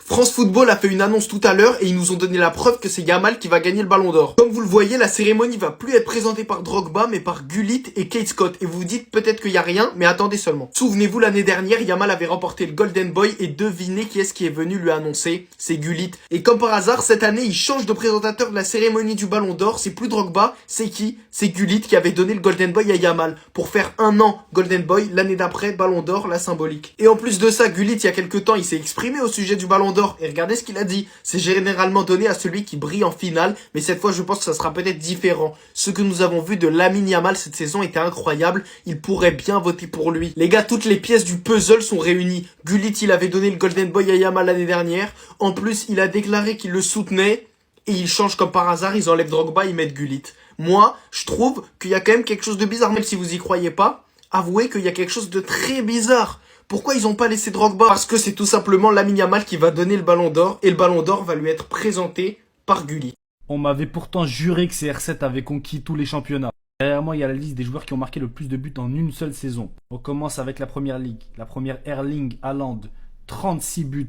France Football a fait une annonce tout à l'heure et ils nous ont donné la preuve que c'est Yamal qui va gagner le Ballon d'Or. Comme vous le voyez, la cérémonie va plus être présentée par Drogba mais par Gullit et Kate Scott. Et vous vous dites peut-être qu'il y a rien, mais attendez seulement. Souvenez-vous, l'année dernière, Yamal avait remporté le Golden Boy et devinez qui est venu lui annoncer, c'est Gullit. Et comme par hasard, cette année, il change de présentateur de la cérémonie du Ballon d'Or. C'est plus Drogba, c'est qui? C'est Gullit qui avait donné le Golden Boy à Yamal pour faire un an Golden Boy, l'année d'après Ballon d'Or, la symbolique. Et en plus de ça, Gullit, il y a quelques temps, il s'est exprimé au sujet du Ballon d'Or. Et regardez ce qu'il a dit. C'est généralement donné à celui qui brille en finale, mais cette fois, je pense que ça sera peut-être différent. Ce que nous avons vu de Lamine Yamal cette saison était incroyable. Il pourrait bien voter pour lui. Les gars, toutes les pièces du puzzle sont réunies. Gullit, il avait donné le Golden Boy à Yamal l'année dernière. En plus, il a déclaré qu'il le soutenait. Et ils changent comme par hasard, ils enlèvent Drogba, ils mettent Gullit. Moi, je trouve qu'il y a quand même quelque chose de bizarre, même si vous y croyez pas. Avouez qu'il y a quelque chose de très bizarre. Pourquoi ils ont pas laissé Drogba? Parce que c'est tout simplement Lamine Yamal qui va donner le Ballon d'Or et le Ballon d'Or va lui être présenté par Gullit. On m'avait pourtant juré que CR7 avait conquis tous les championnats. Derrière moi, il y a la liste des joueurs qui ont marqué le plus de buts en une seule saison. On commence avec la première ligue. La première, Erling Haaland, 36 buts.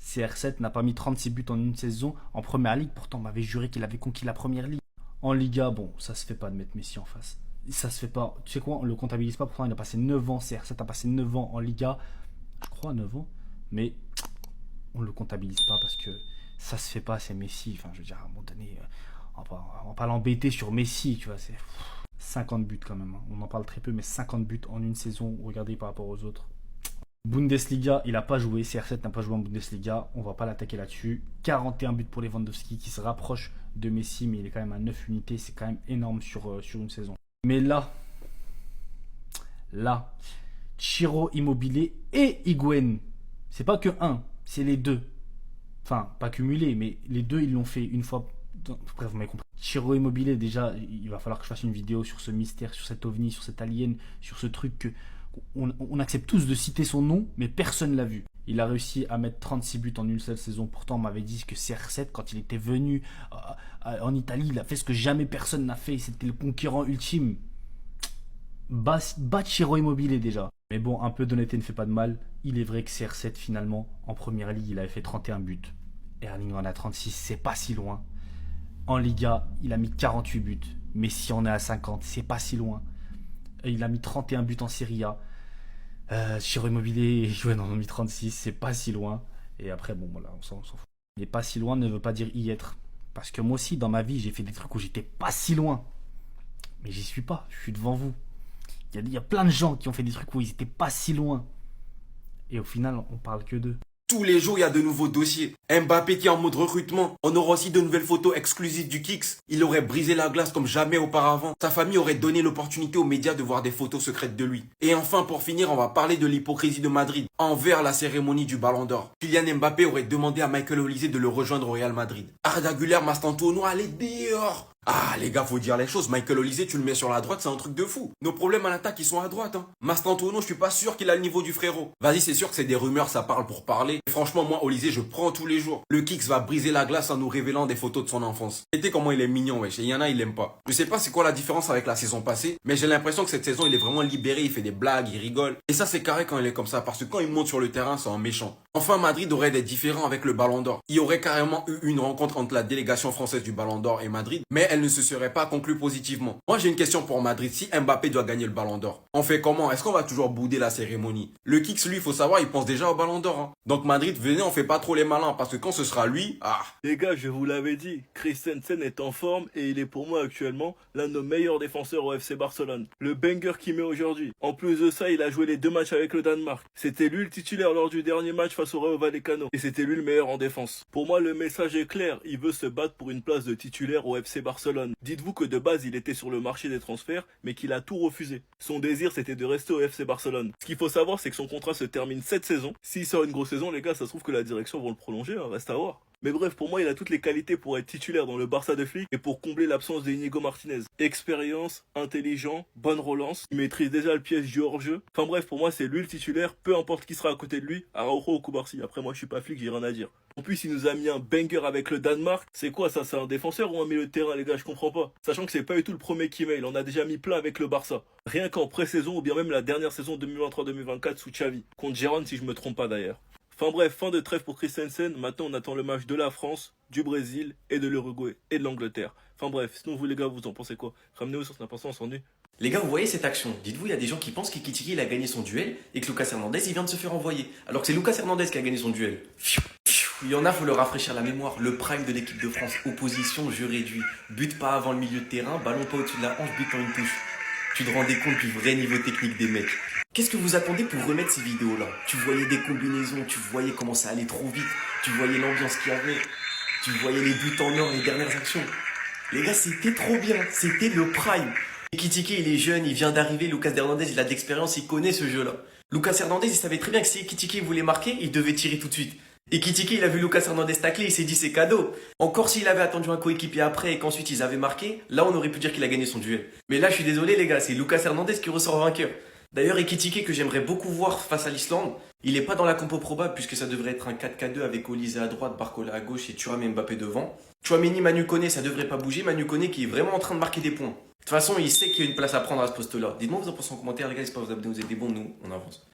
CR7 n'a pas mis 36 buts en une saison en première ligue. Pourtant, on m'avait juré qu'il avait conquis la première ligue. En Liga, bon, ça se fait pas de mettre Messi en face. Ça se fait pas. Tu sais quoi, on le comptabilise pas. Pourtant, il a passé 9 ans. CR7 a passé 9 ans en Liga. Je crois 9 ans. Mais on le comptabilise pas parce que ça se fait pas. C'est Messi. Enfin, je veux dire, à un moment donné, on va pas l'embêter sur Messi. Tu vois, c'est 50 buts quand même. Hein. On en parle très peu, mais 50 buts en une saison. Regardez par rapport aux autres. Bundesliga, il n'a pas joué. CR7 n'a pas joué en Bundesliga. On va pas l'attaquer là-dessus. 41 buts pour Lewandowski qui se rapproche de Messi, mais il est quand même à 9 unités. C'est quand même énorme sur une saison. Mais là, Ciro Immobile et Higuaín, c'est pas que un, c'est les deux. Enfin, pas cumulés, mais les deux, ils l'ont fait une fois. Bref, vous m'avez compris. Ciro Immobile, déjà, il va falloir que je fasse une vidéo sur ce mystère, sur cet ovni, sur cet alien, sur ce truc que on accepte tous de citer son nom, mais personne l'a vu. Il a réussi à mettre 36 buts en une seule saison. Pourtant, on m'avait dit que CR7, quand il était venu en Italie, il a fait ce que jamais personne n'a fait. C'était le conquérant ultime. Bat Ciro Immobile déjà. Mais bon, un peu d'honnêteté ne fait pas de mal. Il est vrai que CR7, finalement, en première ligue, il avait fait 31 buts. Erling en a 36, c'est pas si loin. En Liga, il a mis 48 buts. Mais si on est à 50, c'est pas si loin. Il a mis 31 buts en Serie A. Ciro Immobile, en a mis 36, c'est pas si loin. Et après, bon, voilà, on s'en fout. Mais pas si loin ne veut pas dire y être. Parce que moi aussi, dans ma vie, j'ai fait des trucs où j'étais pas si loin. Mais j'y suis pas, je suis devant vous. Il y a plein de gens qui ont fait des trucs où ils étaient pas si loin. Et au final, on parle que d'eux. Tous les jours, il y a de nouveaux dossiers. Mbappé qui est en mode recrutement. On aura aussi de nouvelles photos exclusives du Kicks. Il aurait brisé la glace comme jamais auparavant. Sa famille aurait donné l'opportunité aux médias de voir des photos secrètes de lui. Et enfin, pour finir, on va parler de l'hypocrisie de Madrid envers la cérémonie du Ballon d'Or. Kylian Mbappé aurait demandé à Michael Olise de le rejoindre au Real Madrid. Arda Güler, Mastantuono, allez dehors. Ah les gars, faut dire les choses. Michael Olise, tu le mets sur la droite, c'est un truc de fou. Nos problèmes à l'attaque, ils sont à droite. Hein. Mastantuono, je suis pas sûr qu'il a le niveau du frérot. Vas-y, c'est sûr que c'est des rumeurs, ça parle pour parler. Et franchement, moi, Olise, je prends tous les jours. Le Kicks va briser la glace en nous révélant des photos de son enfance. Écoutez comment il est mignon, wesh. Et il y en a, il l'aime pas. Je sais pas c'est quoi la différence avec la saison passée, mais j'ai l'impression que cette saison, il est vraiment libéré, il fait des blagues, il rigole. Et ça, c'est carré quand il est comme ça, parce que quand il monte sur le terrain, c'est un méchant. Enfin, Madrid aurait des différents avec le Ballon d'Or. Il y aurait carrément eu une rencontre entre la délégation française du Ballon d'Or et Madrid, mais elle ne se serait pas conclue positivement. Moi, j'ai une question pour Madrid. Si Mbappé doit gagner le Ballon d'Or, on fait comment? Est-ce qu'on va toujours bouder la cérémonie? Le Kicks, lui, faut savoir, il pense déjà au Ballon d'Or. Hein. Donc Madrid, venez, on fait pas trop les malins, parce que quand ce sera lui, Les gars, je vous l'avais dit, Christensen est en forme et il est pour moi actuellement l'un de nos meilleurs défenseurs au FC Barcelone. Le banger qu'il met aujourd'hui. En plus de ça, il a joué les 2 matchs avec le Danemark. C'était lui le titulaire lors du dernier match face au Rayo Vallecano. Et c'était lui le meilleur en défense. Pour moi, le message est clair. Il veut se battre pour une place de titulaire au FC Barcelone. Dites-vous que de base, il était sur le marché des transferts, mais qu'il a tout refusé. Son désir, c'était de rester au FC Barcelone. Ce qu'il faut savoir, c'est que son contrat se termine cette saison. S'il sort une grosse saison, les gars, ça se trouve que la direction va le prolonger, hein, reste à voir. Mais bref, pour moi, il a toutes les qualités pour être titulaire dans le Barça de Flick et pour combler l'absence d'Inigo Martinez. Expérience, intelligent, bonne relance, il maîtrise déjà le piège du hors-jeu. Enfin bref, pour moi, c'est lui le titulaire, peu importe qui sera à côté de lui, Araujo ou Koubarsi. Après, moi, je suis pas Flick, j'ai rien à dire. En plus, il nous a mis un banger avec le Danemark. C'est quoi ça? C'est un défenseur ou un milieu de terrain, les gars? Je comprends pas. Sachant que c'est pas du tout le premier qu'il met, il en a déjà mis plein avec le Barça. Rien qu'en pré-saison ou bien même la dernière saison 2023-2024 sous Xavi. Contre Gérone, si je me trompe pas d'ailleurs. Enfin bref, fin de trêve pour Christensen. Maintenant, on attend le match de la France, du Brésil et de l'Uruguay et de l'Angleterre. Enfin bref, sinon vous les gars, vous en pensez quoi? Ramenez-vous sur Snap Instant, on s'ennuie. Les gars, vous voyez cette action? Dites-vous, il y a des gens qui pensent qu'Ekitike il a gagné son duel et que Lucas Hernandez il vient de se faire envoyer. Alors que c'est Lucas Hernandez qui a gagné son duel. Il y en a, faut leur rafraîchir la mémoire. Le prime de l'équipe de France, opposition, jeu réduit. But pas avant le milieu de terrain, ballon pas au-dessus de la hanche, but en une touche. Tu te rendais compte du vrai niveau technique des mecs. Qu'est-ce que vous attendez pour remettre ces vidéos-là? Tu voyais des combinaisons, tu voyais comment ça allait trop vite, tu voyais l'ambiance qu'il y avait, tu voyais les buts en or, les dernières actions. Les gars, c'était trop bien, c'était le prime. Ekitike, il est jeune, il vient d'arriver, Lucas Hernandez, il a de l'expérience, il connaît ce jeu-là. Lucas Hernandez, il savait très bien que si Ekitike voulait marquer, il devait tirer tout de suite. Ekitike, il a vu Lucas Hernandez tacler, il s'est dit c'est cadeau. Encore s'il avait attendu un coéquipier après et qu'ensuite ils avaient marqué, là on aurait pu dire qu'il a gagné son duel. Mais là je suis désolé les gars, c'est Lucas Hernandez qui ressort vainqueur. D'ailleurs Ekitike que j'aimerais beaucoup voir face à l'Islande, il est pas dans la compo probable puisque ça devrait être un 4-4-2 avec Olise à droite, Barcola à gauche et Thuram et Mbappé devant. Tchouaméni, Manu Koné, ça devrait pas bouger, Manu Koné qui est vraiment en train de marquer des points. De toute façon il sait qu'il y a une place à prendre à ce poste-là. Dites-moi vous en pensez en commentaire les gars, j'espère que vous abonnez, vous êtes des bons, nous on avance.